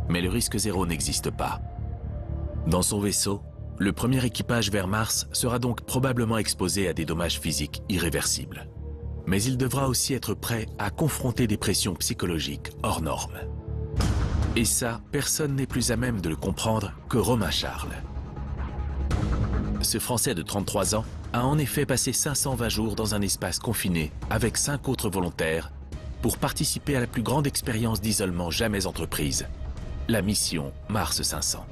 Mais le risque zéro n'existe pas. Dans son vaisseau, le premier équipage vers Mars sera donc probablement exposé à des dommages physiques irréversibles. Mais il devra aussi être prêt à confronter des pressions psychologiques hors normes. Et ça, personne n'est plus à même de le comprendre que Romain Charles. Ce Français de 33 ans a en effet passé 520 jours dans un espace confiné avec 5 autres volontaires pour participer à la plus grande expérience d'isolement jamais entreprise, la mission Mars 500.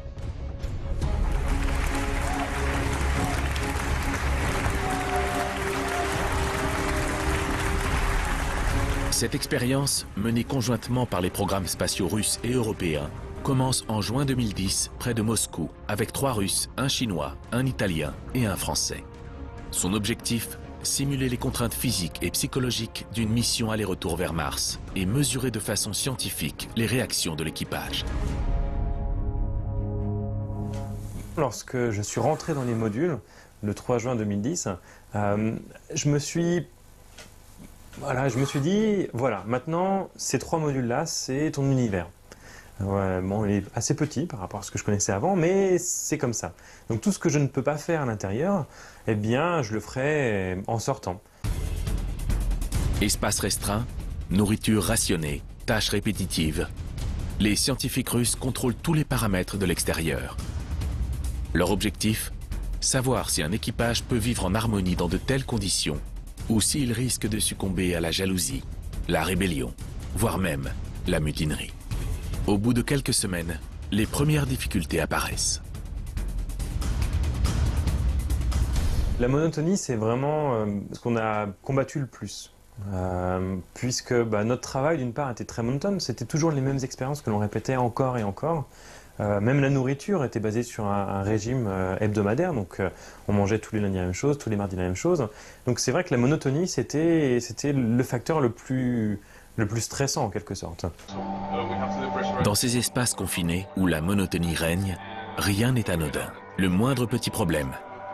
Cette expérience, menée conjointement par les programmes spatiaux russes et européens, commence en juin 2010 près de Moscou avec 3 Russes, un Chinois, un Italien et un Français. Son objectif, simuler les contraintes physiques et psychologiques d'une mission aller-retour vers Mars et mesurer de façon scientifique les réactions de l'équipage. Lorsque je suis rentré dans les modules, le 3 juin 2010, je me suis dit, voilà, maintenant, ces 3 modules-là, c'est ton univers. Bon, il est assez petit par rapport à ce que je connaissais avant, mais c'est comme ça. Donc tout ce que je ne peux pas faire à l'intérieur, eh bien, je le ferai en sortant. Espace restreint, nourriture rationnée, tâches répétitives. Les scientifiques russes contrôlent tous les paramètres de l'extérieur. Leur objectif, savoir si un équipage peut vivre en harmonie dans de telles conditions ou s'il risque de succomber à la jalousie, la rébellion, voire même la mutinerie. Au bout de quelques semaines, les premières difficultés apparaissent. La monotonie, c'est vraiment ce qu'on a combattu le plus. Puisque notre travail, d'une part, était très monotone. C'était toujours les mêmes expériences que l'on répétait encore et encore. Même la nourriture était basée sur un régime hebdomadaire. Donc on mangeait tous les lundis la même chose, tous les mardis la même chose. Donc c'est vrai que la monotonie, c'était le facteur le plus stressant en quelque sorte. Dans ces espaces confinés où la monotonie règne, rien n'est anodin. Le moindre petit problème,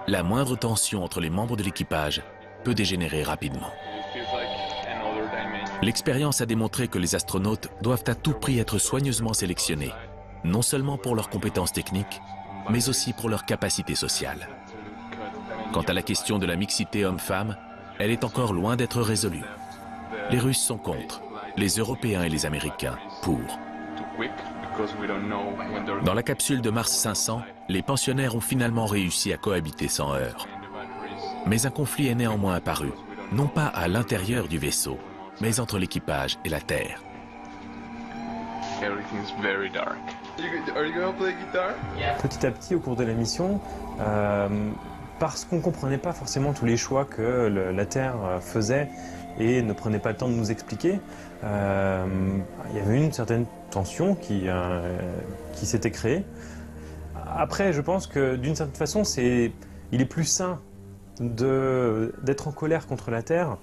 la moindre tension entre les membres de l'équipage peut dégénérer rapidement. L'expérience a démontré que les astronautes doivent à tout prix être soigneusement sélectionnés, non seulement pour leurs compétences techniques, mais aussi pour leur capacité sociale. Quant à la question de la mixité homme-femme, elle est encore loin d'être résolue. Les Russes sont contre, les Européens et les Américains pour. Dans la capsule de Mars 500, les pensionnaires ont finalement réussi à cohabiter sans heurts. Mais un conflit est néanmoins apparu, non pas à l'intérieur du vaisseau, mais entre l'équipage et la Terre. Petit à petit, au cours de la mission, parce qu'on ne comprenait pas forcément tous les choix que la Terre faisait et ne prenait pas le temps de nous expliquer, il y avait une certaine tension qui s'était créée. Après, je pense que d'une certaine façon, il est plus sain d'être en colère contre la Terre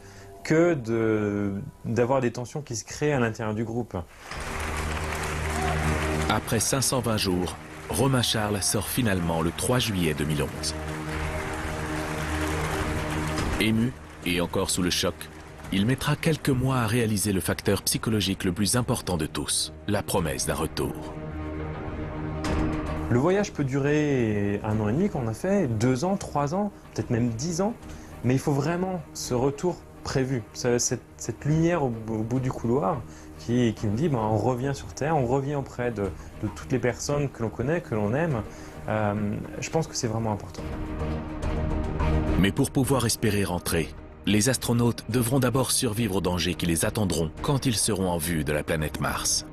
que d'avoir des tensions qui se créent à l'intérieur du groupe. Après 520 jours, Romain Charles sort finalement le 3 juillet 2011. Ému et encore sous le choc, il mettra quelques mois à réaliser le facteur psychologique le plus important de tous, la promesse d'un retour. Le voyage peut durer 1 an et demi qu'on a fait, 2 ans, 3 ans, peut-être même 10 ans, mais il faut vraiment ce retour prévu, cette lumière au bout du couloir qui me dit on revient sur Terre, on revient auprès de toutes les personnes que l'on connaît, que l'on aime. Je pense que c'est vraiment important. Mais pour pouvoir espérer rentrer, les astronautes devront d'abord survivre aux dangers qui les attendront quand ils seront en vue de la planète Mars.